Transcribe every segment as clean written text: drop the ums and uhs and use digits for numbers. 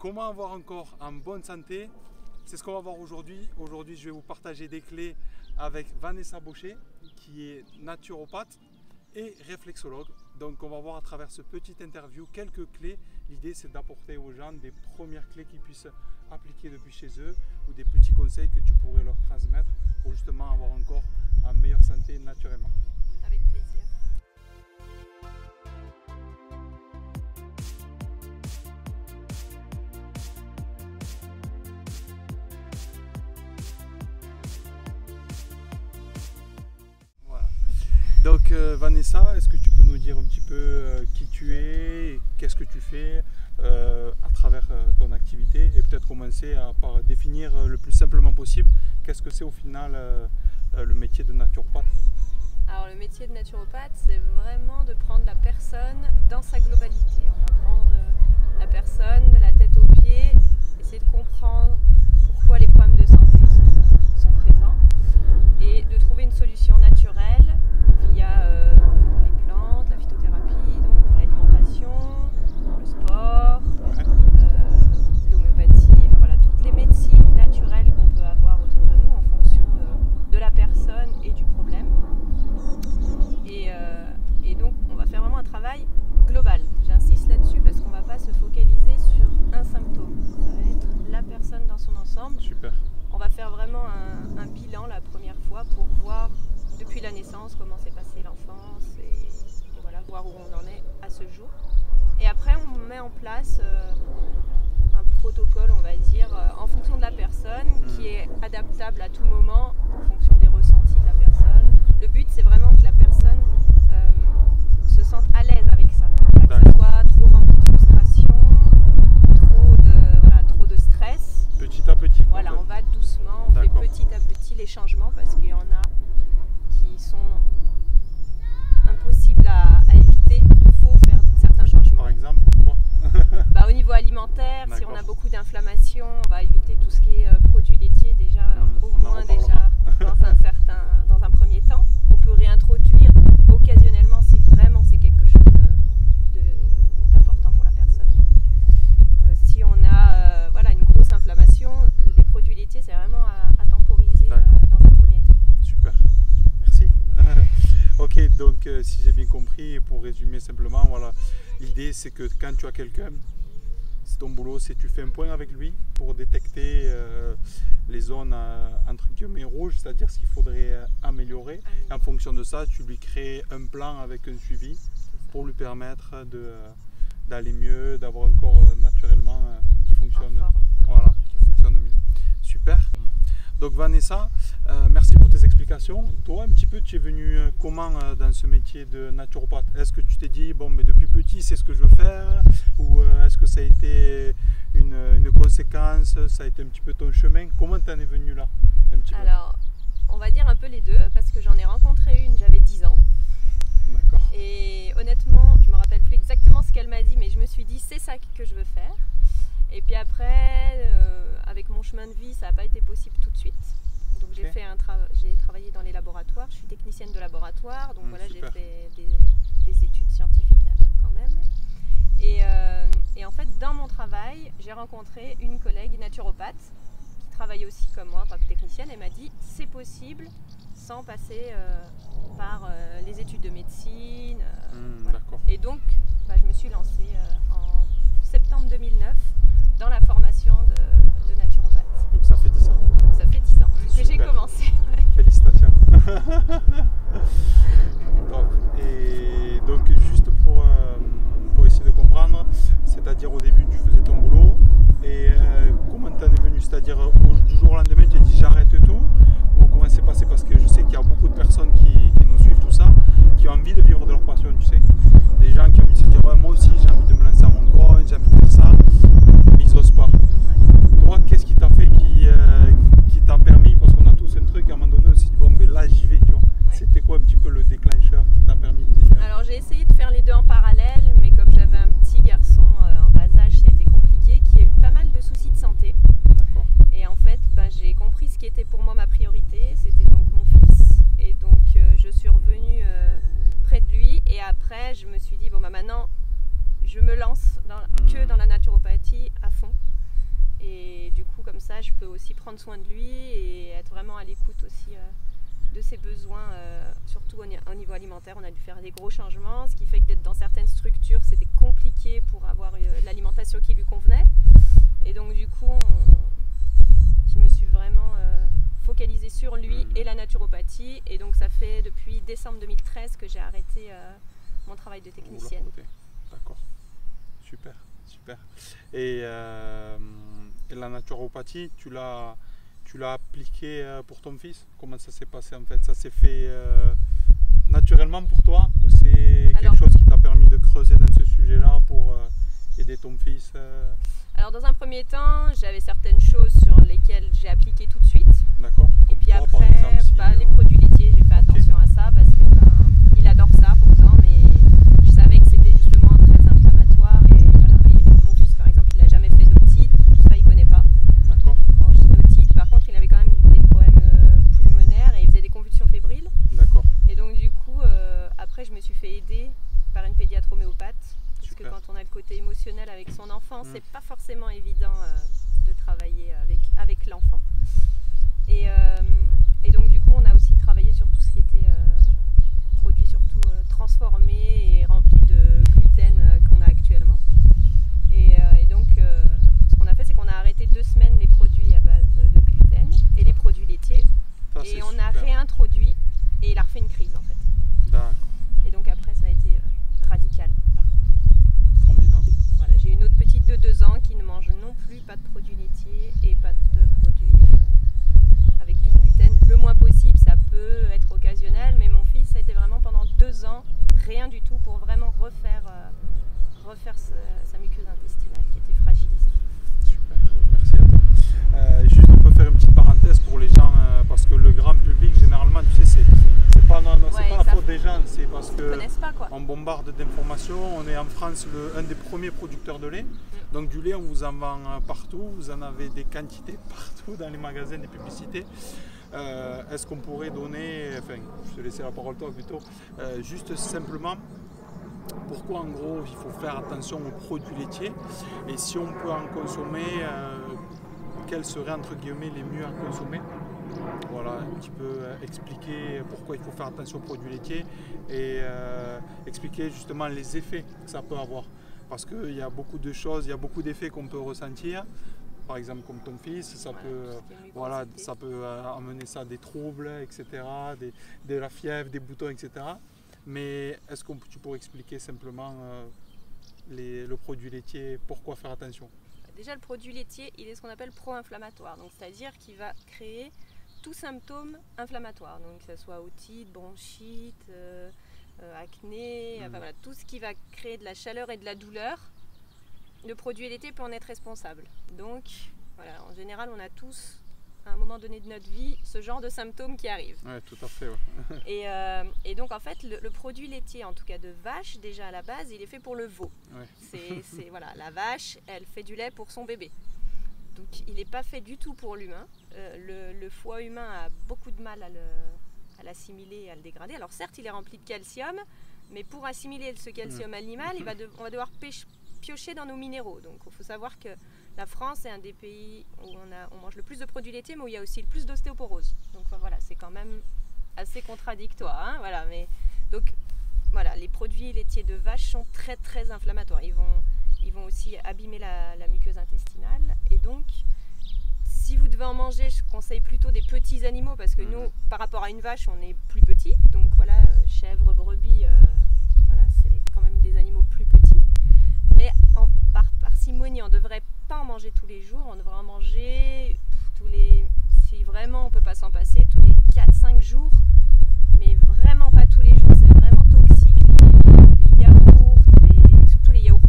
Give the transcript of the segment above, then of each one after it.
Comment avoir un corps en bonne santé? C'est ce qu'on va voir aujourd'hui. Aujourd'hui, je vais vous partager des clés avec Vanessa Baucher, qui est naturopathe et réflexologue. Donc on va voir à travers ce petit interview quelques clés. L'idée, c'est d'apporter aux gens des premières clés qu'ils puissent appliquer depuis chez eux ou des petits conseils que tu pourrais leur transmettre pour justement avoir un corps en meilleure santé naturellement. Avec plaisir. Voilà. Donc Vanessa, est-ce que tu peux nous dire un petit peu qui tu es, qu'est-ce que tu fais à travers ton activité et peut-être commencer par définir le plus simplement possible qu'est-ce que c'est au final le métier de naturopathe? Alors le métier de naturopathe, c'est vraiment de prendre la personne dans sa globalité. On va prendre la personne de la tête aux pieds, essayer de comprendre pourquoi les problèmes de santé sont présents et de trouver une solution naturelle via les plantes, la phytothérapie, donc l'alimentation, le sport, l'homéopathie, enfin, voilà, toutes les médecines naturelles qu'on peut avoir autour de nous en fonction de la personne et du problème. Et donc on va faire vraiment un travail global. J'insiste là-dessus parce qu'on ne va pas se focaliser sur un symptôme. Ça va être la personne dans son ensemble. Super. On va faire vraiment un bilan la première fois pour voir depuis la naissance comment s'est passée l'enfance et voilà, voir où on en est à ce jour. Et après on met en place un protocole, on va dire, en fonction de la personne qui est adaptable à tout moment en fonction des ressentis de la personne. Le but c'est vraiment que la personne se sente à l'aise avec ça. Pas que ce soit trop rempli de frustration, trop de stress. Petit à petit. Voilà, on va doucement, on fait petit à petit les changements parce qu'il y en a qui sont impossibles à éviter. Il faut faire certains changements. Par exemple, quoi? Au niveau alimentaire, si on a beaucoup d'inflammation, on va éviter tout ce qui est produits laitiers déjà, au moins déjà dans un premier temps. On peut réintroduire occasionnellement si vraiment c'est quelque chose d'important pour la personne. Si on a une grosse inflammation, les produits laitiers c'est vraiment à temporiser dans un premier temps. Super, merci. Ok, donc si j'ai bien compris, pour résumer simplement, voilà, l'idée c'est que quand tu as quelqu'un, c'est ton boulot, c'est tu fais un point avec lui pour détecter les zones entre guillemets rouges, c'est-à-dire ce qu'il faudrait améliorer. Et en fonction de ça, tu lui crées un plan avec un suivi pour lui permettre d'aller mieux, d'avoir un corps naturellement qui fonctionne, voilà, qui fonctionne mieux. Super. Donc Vanessa, merci pour tes explications. Toi, un petit peu, tu es venu comment dans ce métier de naturopathe? Est-ce que tu t'es dit, bon, mais depuis petit, c'est ce que je veux faire? Ou est-ce que ça a été une conséquence, ça a été un petit peu ton chemin? Comment tu en es venu là? Alors, on va dire un peu les deux, parce que j'en ai rencontré une, j'avais 10 ans. D'accord. Et honnêtement, je ne me rappelle plus exactement ce qu'elle m'a dit, mais je me suis dit, c'est ça que je veux faire. Et puis après, avec mon chemin de vie, ça n'a pas été possible tout de suite. Donc j'ai travaillé dans les laboratoires, je suis technicienne de laboratoire, donc voilà, j'ai fait des études scientifiques quand même. Et en fait, dans mon travail, j'ai rencontré une collègue naturopathe qui travaillait aussi comme moi en tant que technicienne et m'a dit c'est possible sans passer par les études de médecine. Voilà. Et donc, je me suis lancée en septembre 2009 dans la formation de naturopathe. Donc ça fait 10 ans. Donc ça fait 10 ans que j'ai commencé. Ouais. Félicitations. Et donc juste pour essayer de comprendre, c'est-à-dire au début tu faisais ton boulot et comment t'en es venu? C'est-à-dire du jour au lendemain tu as dit j'arrête tout ou comment c'est passé? Parce que je sais qu'il y a beaucoup de personnes qui nous suivent tout ça, qui ont envie de vivre de leur passion, tu sais. Des gens qui ont envie de se dire ouais, moi aussi j'ai envie de me lancer à mon compte, j'ai envie de faire ça, mais ils n'osent pas. Toi, qu'est-ce qui t'a fait, qui t'a permis, parce qu'on a tous un truc, à un moment donné, on s'est dit bon ben là j'y vais, tu vois. C'était quoi un petit peu le déclencheur qui t'a permis de dire? Alors j'ai essayé de faire les deux en parallèle, mais comme j'avais un petit garçon en bas âge, ça a été compliqué, qui a eu pas mal de soucis de santé. Et en fait, j'ai compris ce qui était pour moi ma priorité, c'était donc mon fils. Et donc je suis revenue près de lui et après je me suis dit bon maintenant je peux aussi prendre soin de lui et être vraiment à l'écoute aussi de ses besoins, surtout au niveau alimentaire. On a dû faire des gros changements, ce qui fait que d'être dans certaines structures, c'était compliqué pour avoir l'alimentation qui lui convenait. Et donc du coup, je me suis vraiment focalisée sur lui et la naturopathie. Et donc ça fait depuis décembre 2013 que j'ai arrêté mon travail de technicienne. D'accord, super, super. Et la naturopathie, tu l'as appliquée pour ton fils? Comment ça s'est passé en fait? Ça s'est fait naturellement pour toi ou c'est quelque chose qui t'a permis de creuser dans ce sujet-là pour aider ton fils? Alors dans un premier temps, j'avais certaines choses sur lesquelles j'ai appliqué tout de suite. D'accord. Et puis toi, après, par exemple, si, les produits laitiers, j'ai fait attention à ça parce que il adore ça pourtant, mais je savais que c'était justement très inflammatoire. Et voilà. Et mon fils par exemple, il n'a jamais fait d'otite, tout ça il connaît pas. D'accord. Angine-otite, par contre il avait quand même des problèmes pulmonaires et il faisait des convulsions fébriles. D'accord. Et donc du coup, après je me suis fait aider par une pédiatre homéopathe. Parce que quand on a le côté émotionnel avec son enfant, c'est pas forcément évident de travailler avec l'enfant. Et donc du coup, on a aussi travaillé sur tout ce qui était produits surtout transformés et remplis de gluten qu'on a actuellement. Et donc, ce qu'on a fait, c'est qu'on a arrêté 2 semaines les produits à base de gluten et les produits laitiers. Ça, et on a réintroduit et il a refait une crise en fait. D'accord. Et donc après, ça a été radical. Formidable. Voilà, j'ai une autre petite de 2 ans qui ne mange non plus pas de produits laitiers et pas de produits avec du gluten. Le moins possible, ça peut être occasionnel, mais mon fils, ça a été vraiment pendant 2 ans, rien du tout pour vraiment refaire sa muqueuse intestinale qui était fragilisée. Super, merci à toi. Juste, on peut faire une petite parenthèse pour les gens, parce que le grand public, généralement, tu sais, c'est pas la faute des gens, c'est parce que on bombarde d'informations. On est en France un des premiers producteurs de lait. Donc du lait, on vous en vend partout. Vous en avez des quantités partout dans les magasins, des publicités. Est-ce qu'on pourrait donner, enfin, je te laisser la parole toi plutôt, juste simplement pourquoi en gros il faut faire attention aux produits laitiers et si on peut en consommer, quels seraient entre guillemets les mieux à consommer? Voilà, un petit peu expliquer pourquoi il faut faire attention aux produits laitiers et expliquer justement les effets que ça peut avoir. Parce qu'il y a beaucoup de choses, il y a beaucoup d'effets qu'on peut ressentir. Par exemple, comme ton fils, ça peut amener ça à des troubles, etc., de la fièvre, des boutons, etc. Mais est-ce que tu pourrais expliquer simplement le produit laitier, pourquoi faire attention? Déjà, le produit laitier, il est ce qu'on appelle pro-inflammatoire, donc c'est-à-dire qu'il va créer tout symptôme inflammatoire, donc que ce soit otite, bronchite, acné, enfin, voilà, tout ce qui va créer de la chaleur et de la douleur, le produit laitier peut en être responsable. Donc voilà, en général, on a tous, à un moment donné de notre vie, ce genre de symptômes qui arrivent. Oui, tout à fait. Ouais. Et donc en fait, le produit laitier, en tout cas de vache, déjà à la base, il est fait pour le veau. Ouais. Voilà, la vache, elle fait du lait pour son bébé. Donc il n'est pas fait du tout pour l'humain. Le foie humain a beaucoup de mal à l'assimiler et à le dégrader. Alors certes, il est rempli de calcium, mais pour assimiler ce calcium animal, on va devoir piocher dans nos minéraux. Donc il faut savoir que la France est un des pays où on mange le plus de produits laitiers, mais où il y a aussi le plus d'ostéoporose. Donc voilà, c'est quand même assez contradictoire. Hein, voilà, mais donc voilà, les produits laitiers de vache sont très très inflammatoires. Ils vont aussi abîmer la muqueuse intestinale. Et donc, si vous devez en manger, je conseille plutôt des petits animaux parce que nous, par rapport à une vache, on est plus petit. Donc voilà, chèvre, brebis, voilà, c'est quand même des animaux plus petits. Mais par parcimonie, on ne devrait pas en manger tous les jours. On devrait en manger si vraiment on ne peut pas s'en passer, tous les 4-5 jours. Mais vraiment pas tous les jours, c'est vraiment toxique. Les yaourts, surtout les yaourts.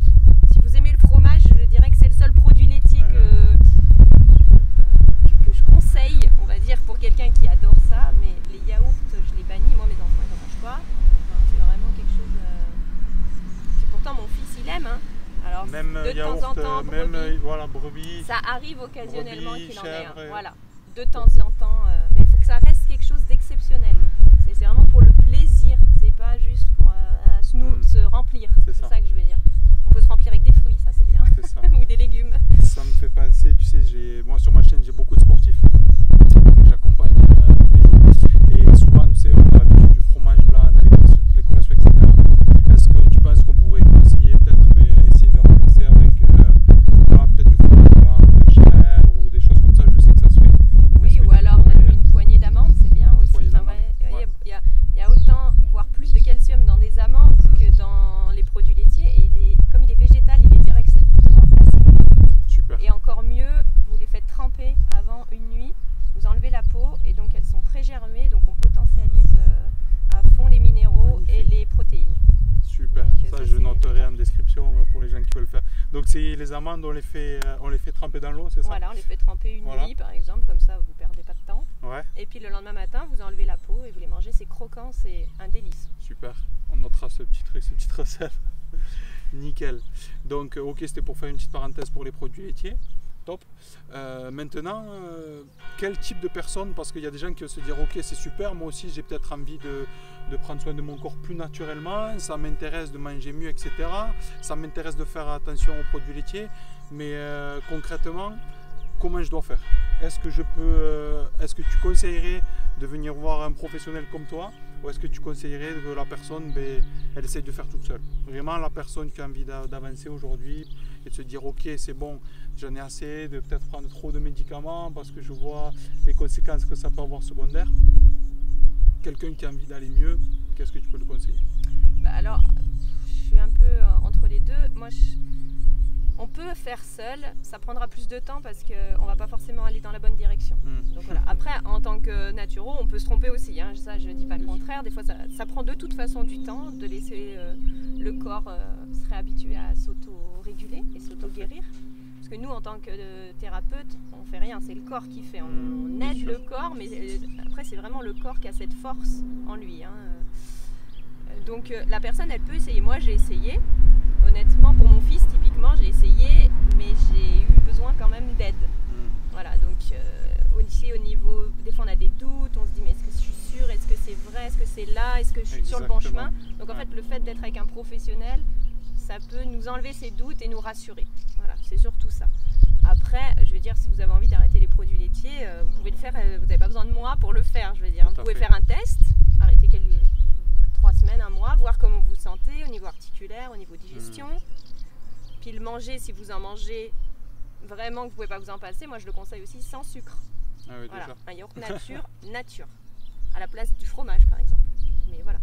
Si vous aimez le fromage, je dirais que c'est le seul produit laitier que je conseille, on va dire, pour quelqu'un qui adore ça. Mais les yaourts, je les bannis. Moi, mes enfants, ils n'en mangent pas. C'est vraiment quelque chose que pourtant mon fils, il aime. Hein. Alors, même de yaourt, temps en temps, brebis. Ça arrive occasionnellement qu'il en ait un. Voilà, de temps en temps. Mais il faut que ça reste quelque chose d'exceptionnel. C'est vraiment pour le plaisir. C'est pas juste pour se remplir. C'est ça que je veux dire. On peut se remplir avec des fruits, ça c'est bien. Ça. Ou des légumes. Ça me fait penser, tu sais, moi sur ma chaîne, j'ai beaucoup les amandes, on les fait tremper dans l'eau, c'est ça? Voilà, on les fait tremper une nuit par exemple, comme ça vous ne perdez pas de temps. Ouais. Et puis le lendemain matin, vous enlevez la peau et vous les mangez, c'est croquant, c'est un délice. Super, on notera ce petit truc, cette petite recette. Nickel. Donc ok, c'était pour faire une petite parenthèse pour les produits laitiers. Top. Maintenant, quel type de personne, parce qu'il y a des gens qui vont se dire ok c'est super, moi aussi j'ai peut-être envie de prendre soin de mon corps plus naturellement, ça m'intéresse de manger mieux, etc. Ça m'intéresse de faire attention aux produits laitiers, mais concrètement, comment je dois faire? Est-ce que tu conseillerais de venir voir un professionnel comme toi, ou est-ce que tu conseillerais que la personne, elle essaye de faire toute seule? Vraiment la personne qui a envie d'avancer aujourd'hui et de se dire ok c'est bon, j'en ai assez de peut-être prendre trop de médicaments parce que je vois les conséquences que ça peut avoir secondaires. Quelqu'un qui a envie d'aller mieux, qu'est-ce que tu peux le conseiller? Alors, je suis un peu entre les deux. Moi, on peut faire seul, ça prendra plus de temps parce qu'on ne va pas forcément aller dans la bonne direction. Donc voilà. Après, en tant que naturo, on peut se tromper aussi, hein. Ça, je ne dis pas le contraire. Des fois, ça prend de toute façon du temps de laisser le corps se réhabituer à s'auto-réguler et s'auto-guérir. Parce que nous, en tant que thérapeute, on ne fait rien, c'est le corps qui fait. On aide le corps, mais après, c'est vraiment le corps qui a cette force en lui, hein. Donc la personne, elle peut essayer. Moi, j'ai essayé. Honnêtement, pour mon fils, typiquement, j'ai essayé, mais j'ai eu besoin quand même d'aide. Voilà, donc aussi au niveau, des fois on a des doutes, on se dit mais est-ce que je suis sûre, est-ce que c'est vrai, est-ce que c'est là, est-ce que je suis sur le bon chemin? Donc en fait, le fait d'être avec un professionnel, ça peut nous enlever ces doutes et nous rassurer. Voilà, c'est surtout ça. Après, je veux dire, si vous avez envie d'arrêter les produits laitiers, vous pouvez le faire, vous n'avez pas besoin de moi pour le faire. Je veux dire, vous pouvez faire un test, arrêter 3 semaines, un mois, voir comment vous vous sentez au niveau articulaire, au niveau digestion. Puis le manger, si vous en mangez vraiment que vous ne pouvez pas vous en passer, moi je le conseille aussi sans sucre. Ah oui, voilà, déjà. un yaourt nature, à la place du fromage par exemple. Mais voilà.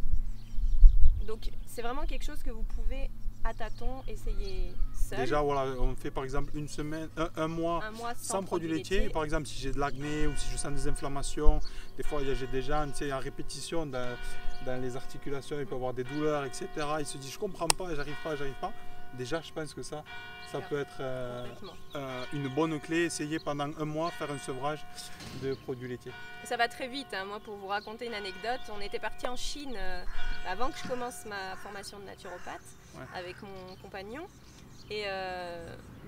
Donc c'est vraiment quelque chose que vous pouvez à tâtons essayer seul. Déjà voilà, on fait par exemple une semaine, un mois sans produits laitiers. Par exemple si j'ai de l'acné ou si je sens des inflammations, des fois j'ai des gens en répétition dans les articulations, il peut avoir des douleurs, etc. Il se dit je comprends pas, j'arrive pas. Déjà je pense que ça peut être une bonne clé. Essayer pendant un mois, faire un sevrage de produits laitiers. Ça va très vite, hein. Moi pour vous raconter une anecdote, on était parti en Chine avant que je commence ma formation de naturopathe avec mon compagnon. Et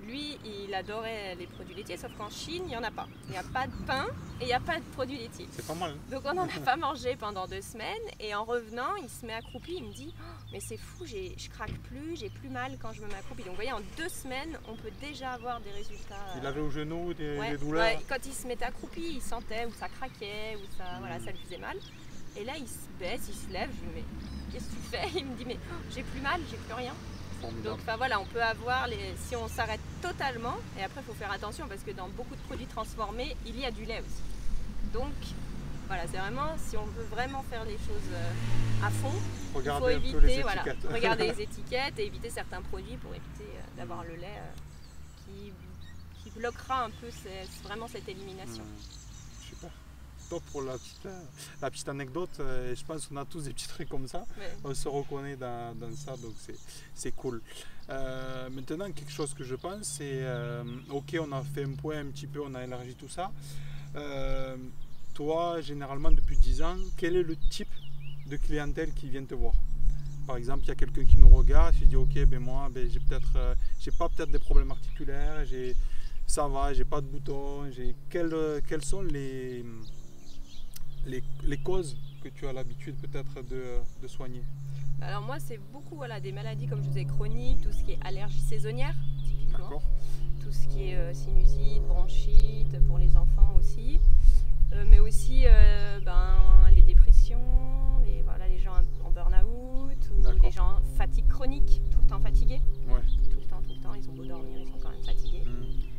lui, il adorait les produits laitiers, sauf qu'en Chine, il n'y en a pas. Il n'y a pas de pain et il n'y a pas de produits laitiers. C'est pas mal. Hein. Donc on n'en a pas mangé pendant 2 semaines. Et en revenant, il se met accroupi. Il me dit oh, mais c'est fou, je craque plus, j'ai plus mal quand je me mets accroupi. Donc vous voyez, en 2 semaines, on peut déjà avoir des résultats. Il avait au genou des douleurs. Ouais, quand il se mettait accroupi, il sentait ou ça craquait ou ça, voilà, ça lui faisait mal. Et là, il se baisse, il se lève. Je lui dis mais qu'est-ce que tu fais? Il me dit mais j'ai plus mal, j'ai plus rien. Donc voilà, on peut avoir, si on s'arrête totalement, et après il faut faire attention parce que dans beaucoup de produits transformés, il y a du lait aussi. Donc voilà, c'est vraiment, si on veut vraiment faire les choses à fond, il faut éviter, regarder les étiquettes et éviter certains produits pour éviter d'avoir le lait qui bloquera un peu vraiment cette élimination. Super. Top pour la petite anecdote, et je pense qu'on a tous des petits trucs comme ça, on se reconnaît dans ça, donc c'est cool. Maintenant quelque chose que je pense c'est, ok on a fait un point un petit peu, on a élargi tout ça, toi généralement depuis 10 ans, quel est le type de clientèle qui vient te voir? Par exemple, il y a quelqu'un qui nous regarde, qui dit ok moi j'ai pas peut-être des problèmes articulaires, ça va, j'ai pas de boutons, quelles sont les causes que tu as l'habitude peut-être de soigner? Alors moi c'est beaucoup des maladies comme je disais chroniques, tout ce qui est allergie saisonnière typiquement, tout ce qui est sinusite, bronchite pour les enfants aussi, mais aussi les dépressions, les gens en burn-out ou les gens fatigue chronique, tout le temps fatigués, tout le temps, ils ont beau dormir, ils sont quand même fatigués.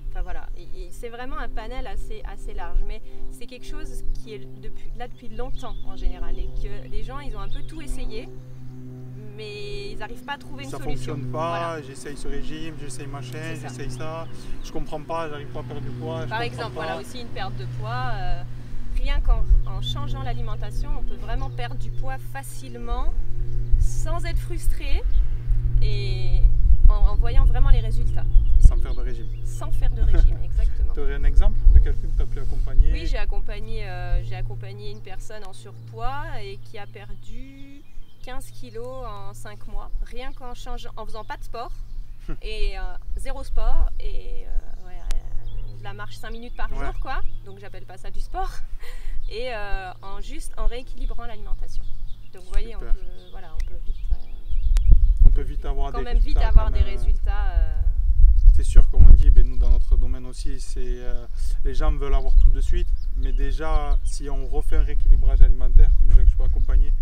Enfin voilà, et c'est vraiment un panel assez large, mais c'est quelque chose qui est depuis longtemps en général, et que les gens ils ont un peu tout essayé, mais ils n'arrivent pas à trouver une solution. Ça fonctionne pas, j'essaye ce régime, j'essaye machin, j'essaye ça, je comprends pas, j'arrive pas à perdre du poids. Par exemple, voilà aussi une perte de poids, rien qu'en changeant l'alimentation, on peut vraiment perdre du poids facilement, sans être frustré, et en voyant vraiment les résultats. Sans faire de régime. Sans faire de régime, exactement. Tu aurais un exemple de quelqu'un que tu as pu accompagner? Oui, j'ai accompagné une personne en surpoids et qui a perdu 15 kilos en 5 mois, rien en faisant pas de sport et zéro sport et de la marche 5 minutes par jour, quoi. Donc j'appelle pas ça du sport. Et en rééquilibrant l'alimentation. Donc vous voyez, on peut vite avoir des résultats. C'est sûr, comme on dit, nous dans notre domaine aussi, les gens veulent avoir tout de suite, mais déjà si on refait un rééquilibrage alimentaire, comme les gens que je peux accompagner,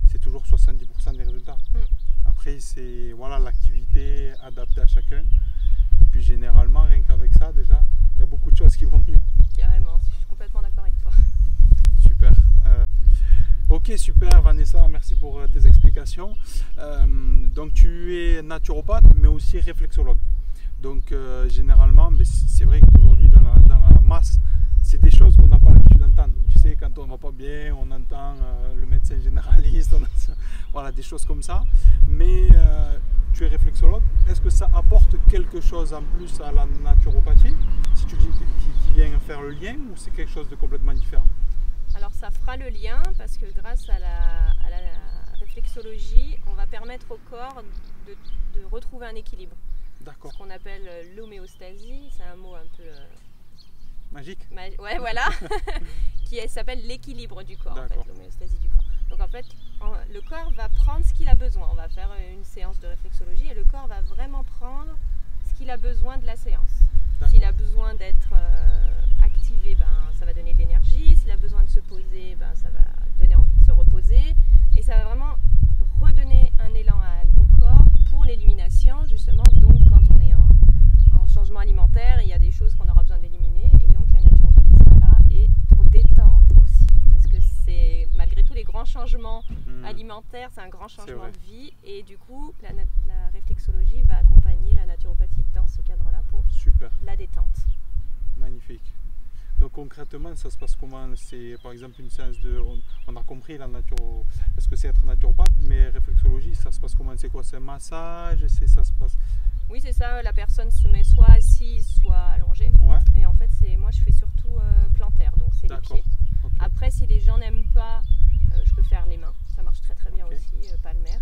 c'est toujours 70% des résultats. Après, c'est l'activité adaptée à chacun. Et puis généralement, rien qu'avec ça, déjà, il y a beaucoup de choses qui vont mieux. Carrément, je suis complètement d'accord avec toi. Super. Ok, super Vanessa, merci pour tes explications. Donc tu es naturopathe, mais aussi réflexologue. Donc généralement, c'est vrai qu'aujourd'hui dans la masse, c'est des choses qu'on n'a pas l'habitude d'entendre. Tu sais, quand on ne va pas bien, on entend le médecin généraliste, voilà, des choses comme ça. Mais tu es réflexologue, est-ce que ça apporte quelque chose en plus à la naturopathie, si tu dis qui vient faire le lien, ou c'est quelque chose de complètement différent? Alors ça fera le lien parce que grâce à la réflexologie, on va permettre au corps de retrouver un équilibre. D'accord. Ce qu'on appelle l'homéostasie, c'est un mot un peu magique. Ouais, voilà, qui s'appelle l'équilibre du corps, en fait, l'homéostasie du corps. Donc en fait, le corps va prendre ce qu'il a besoin. On va faire une séance de réflexologie et le corps va vraiment prendre ce qu'il a besoin de la séance. S'il a besoin d'être activé, ça va donner de l'énergie. S'il a besoin de se poser, ça va donner envie de se reposer. Et ça va vraiment redonner un élan au corps pour l'élimination, justement. Donc quand on est en changement alimentaire, il y a des choses qu'on aura besoin d'éliminer. Et donc la naturopathie sera là et pour détendre aussi. Parce que c'est, malgré tous les grands changements alimentaires, c'est un grand changement de vie. Et du coup, la réflexologie va accompagner la naturopathie dans ce cadre-là pour la détente. Magnifique. Donc concrètement, ça se passe comment? C'est par exemple une séance on a compris la naturo. Est-ce que c'est être naturopathe? Mais réflexologie, ça se passe comment? C'est quoi? C'est un massage? Ça se passe? Oui, c'est ça. La personne se met soit assise, soit allongée. Et en fait, moi, je fais surtout plantaire, donc c'est les pieds. Après, si les gens n'aiment pas, je peux faire les mains. Ça marche très très bien aussi, palmaire.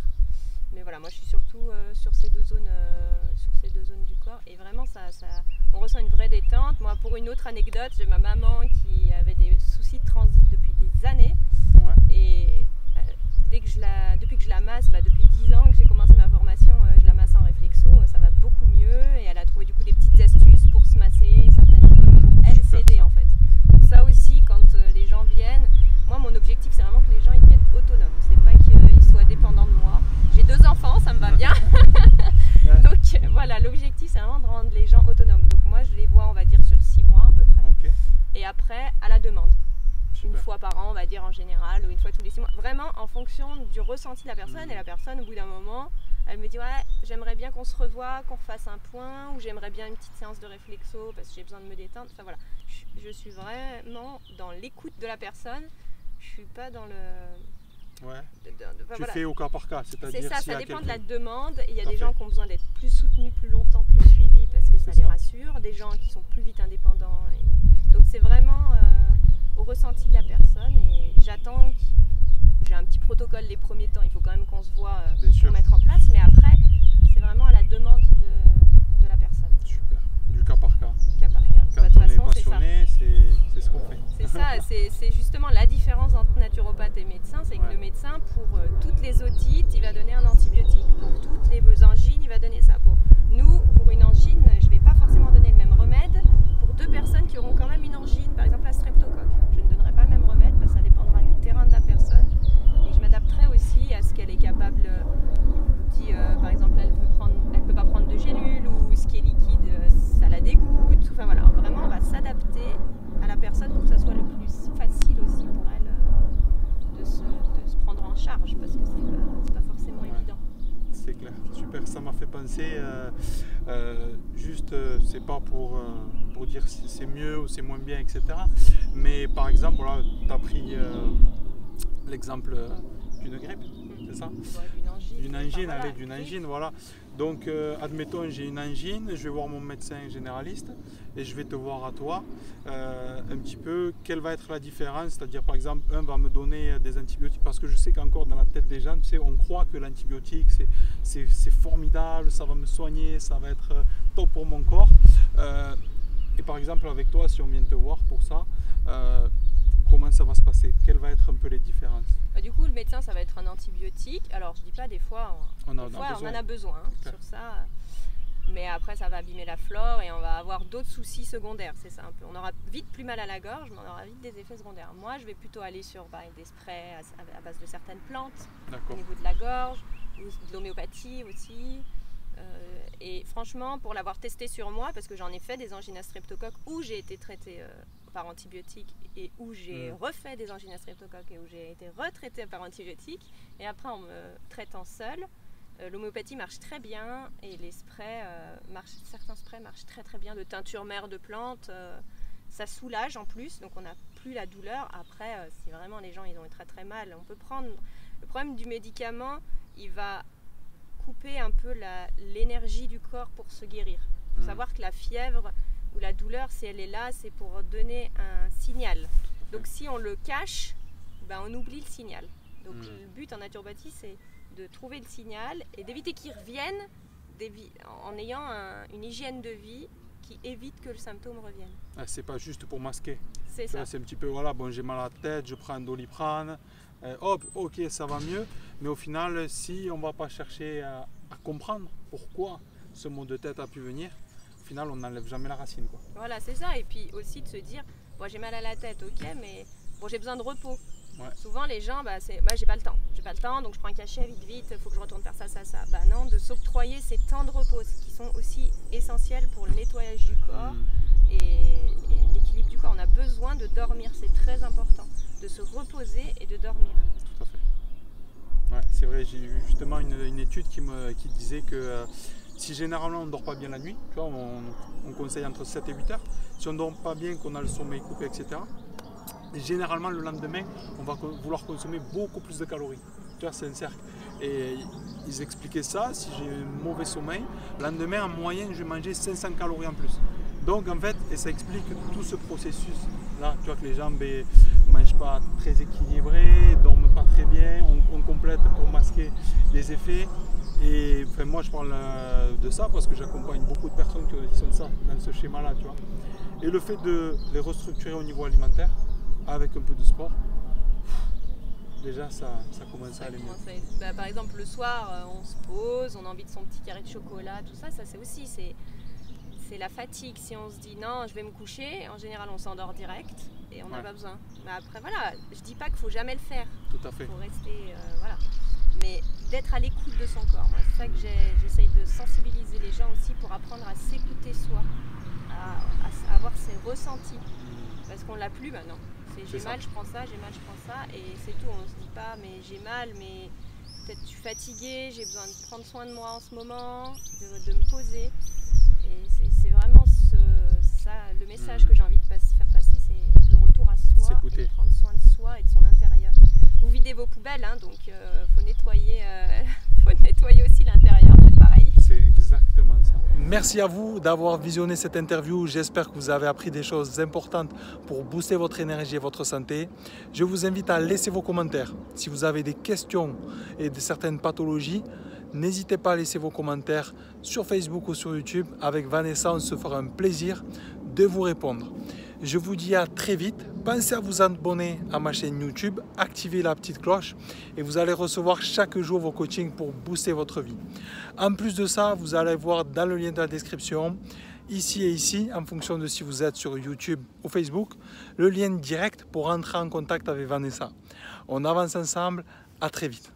Mais voilà, moi je suis surtout sur ces deux zones du corps et vraiment on ressent une vraie détente. Moi, pour une autre anecdote, j'ai ma maman qui avait des soucis de transit depuis des années et depuis que je la masse, depuis 10 ans que j'ai commencé ma formation, je la masse en réflexo, ça va beaucoup mieux et elle a trouvé du coup des petites astuces pour se masser certaines zones pour elle s'aider en fait. Donc ça aussi, quand les gens viennent, moi mon objectif c'est vraiment que les gens ils deviennent autonomes, c'est pas qu'ils soient dépendants de moi. J'ai 2 enfants, ça me va bien. Donc voilà, l'objectif c'est vraiment de rendre les gens autonomes. Donc moi je les vois, on va dire sur 6 mois à peu près. Et après à la demande. Une fois par an, on va dire en général, ou une fois tous les 6 mois. Vraiment en fonction du ressenti de la personne. Et la personne, au bout d'un moment, elle me dit ouais, j'aimerais bien qu'on se revoie, qu'on refasse un point, ou j'aimerais bien une petite séance de réflexo parce que j'ai besoin de me détendre. Enfin voilà, je suis vraiment dans l'écoute de la personne. Je suis pas dans le... Tu fais au cas par cas, c'est-à-dire c'est ça, ça dépend de la demande. Il y a des gens qui ont besoin d'être plus soutenus, plus longtemps, plus suivis parce que ça les rassure. Des gens qui sont plus vite indépendants. Donc c'est vraiment au ressenti de la personne et j'attends. J'ai un petit protocole les premiers temps. Il faut quand même qu'on se voit pour mettre en place. Mais après, c'est vraiment à la demande de la personne. Super. Du cas par cas. Du cas par cas. Quand on est passionné, c'est ce qu'on fait. C'est ça, c'est justement la différence entre naturopathe et médecin, c'est que le médecin, pour toutes les otites, il va donner un antibiotique. Pour toutes les angines, il va donner ça. Nous, pour une angine, je ne vais pas forcément donner le même remède. Pour 2 personnes qui auront quand même une angine, par exemple la streptocoque, je ne donnerai pas le même remède, parce que ça dépendra du terrain de la personne. Et je m'adapterai aussi à ce qu'elle est capable. Par exemple, elle peut pas prendre de gélules ou ce qui est liquide, ça la dégoûte. Enfin voilà, vraiment, on va s'adapter à la personne pour que ça soit le plus facile aussi pour elle de se prendre en charge parce que c'est pas forcément évident. C'est clair, super, ça m'a fait penser, c'est pas pour dire si c'est mieux ou c'est moins bien, etc. Mais par exemple, tu as pris l'exemple d'une grippe, c'est ça? D'une angine. angine. D'une angine, voilà, allez, d'une angine, voilà. Donc, admettons, j'ai une angine, je vais voir mon médecin généraliste et je vais te voir à toi un petit peu quelle va être la différence. C'est-à-dire, par exemple, un va me donner des antibiotiques parce que je sais qu'encore dans la tête des gens, tu sais, on croit que l'antibiotique c'est formidable, ça va me soigner, ça va être top pour mon corps. Et par exemple, avec toi, si on vient te voir pour ça, comment ça va se passer? Quelles vont être un peu les différences? Du coup, le médecin, ça va être un antibiotique. Alors, je dis pas des fois, on en a besoin hein, sur ça. Mais après, ça va abîmer la flore et on va avoir d'autres soucis secondaires. C'est ça un peu. On aura vite plus mal à la gorge, mais on aura vite des effets secondaires. Moi, je vais plutôt aller sur des sprays à base de certaines plantes au niveau de la gorge, ou de l'homéopathie aussi. Et franchement, pour l'avoir testé sur moi, parce que j'en ai fait des angines à streptocoque où j'ai été traitée par antibiotiques et où j'ai refait des angines à streptocoque et où j'ai été retraitée par antibiotiques, et après en me traitant seule, l'homéopathie marche très bien et les sprays certains sprays marchent très très bien, de teinture mère de plantes, ça soulage en plus, donc on n'a plus la douleur. Après, si vraiment les gens ils ont très très mal, on peut prendre. Le problème du médicament, il va couper un peu l'énergie du corps pour se guérir. Il faut savoir que la fièvre ou la douleur, si elle est là, c'est pour donner un signal. Donc si on le cache, on oublie le signal. Donc le but en naturopathie, c'est de trouver le signal et d'éviter qu'il revienne en ayant une hygiène de vie qui évite que le symptôme revienne. Ah, c'est pas juste pour masquer. C'est ça. C'est un petit peu, voilà, bon, j'ai mal à la tête, je prends un Doliprane, hop, ok, ça va mieux. Mais au final, si on ne va pas chercher à comprendre pourquoi ce mot de tête a pu venir, au final, on n'enlève jamais la racine, quoi. Voilà, c'est ça. Et puis aussi de se dire, j'ai mal à la tête, ok, mais j'ai besoin de repos. Ouais. Souvent les gens, j'ai pas le temps, donc je prends un cachet vite, il faut que je retourne faire ça. Non, de s'octroyer ces temps de repos qui sont aussi essentiels pour le nettoyage du corps et l'équilibre du corps. On a besoin de dormir, c'est très important, de se reposer et de dormir. Tout à fait. Ouais, c'est vrai, j'ai eu justement une étude qui disait que si généralement on ne dort pas bien la nuit, tu vois, on conseille entre 7 et 8 heures, si on ne dort pas bien, qu'on a le sommeil coupé, etc., et généralement le lendemain on va vouloir consommer beaucoup plus de calories. Tu vois, c'est un cercle. Et ils expliquaient ça, si j'ai un mauvais sommeil, le lendemain en moyenne je vais manger 500 calories en plus. Donc en fait, et ça explique tout ce processus là, tu vois, que les gens ne mangent pas très équilibré, dorment pas très bien, on complète pour masquer les effets. Et enfin, moi je parle de ça parce que j'accompagne beaucoup de personnes qui sont ça, dans ce schéma là, tu vois. Et le fait de les restructurer au niveau alimentaire, avec un peu de sport, déjà ça commence à aller mieux. Par exemple le soir on se pose, on a envie de son petit carré de chocolat, tout ça c'est aussi c'est la fatigue. Si on se dit non je vais me coucher, en général on s'endort direct et on n'a pas besoin. Mais après voilà, je dis pas qu'il faut jamais le faire. Tout à fait. Il faut rester voilà. Mais d'être à l'écoute de son corps. Moi c'est ça que j'essaye de sensibiliser les gens aussi pour apprendre à s'écouter soi, à avoir ses ressentis. Parce qu'on l'a plus maintenant. J'ai mal, je prends ça, j'ai mal, je prends ça, et c'est tout. On se dit pas, mais j'ai mal, mais peut-être je suis fatiguée, j'ai besoin de prendre soin de moi en ce moment, de me poser. Et c'est vraiment ça, le message que j'ai envie de faire passer, c'est le retour à soi, et prendre soin de soi et de son intérieur. Vous videz vos poubelles, hein, donc faut nettoyer aussi l'intérieur, c'est pareil. C'est exactement ça. Merci à vous d'avoir visionné cette interview. J'espère que vous avez appris des choses importantes pour booster votre énergie et votre santé. Je vous invite à laisser vos commentaires. Si vous avez des questions et de certaines pathologies, n'hésitez pas à laisser vos commentaires sur Facebook ou sur YouTube. Avec Vanessa, on se fera un plaisir de vous répondre. Je vous dis à très vite. Pensez à vous abonner à ma chaîne YouTube, activez la petite cloche et vous allez recevoir chaque jour vos coachings pour booster votre vie. En plus de ça, vous allez voir dans le lien de la description, ici et ici, en fonction de si vous êtes sur YouTube ou Facebook, le lien direct pour entrer en contact avec Vanessa. On avance ensemble, à très vite.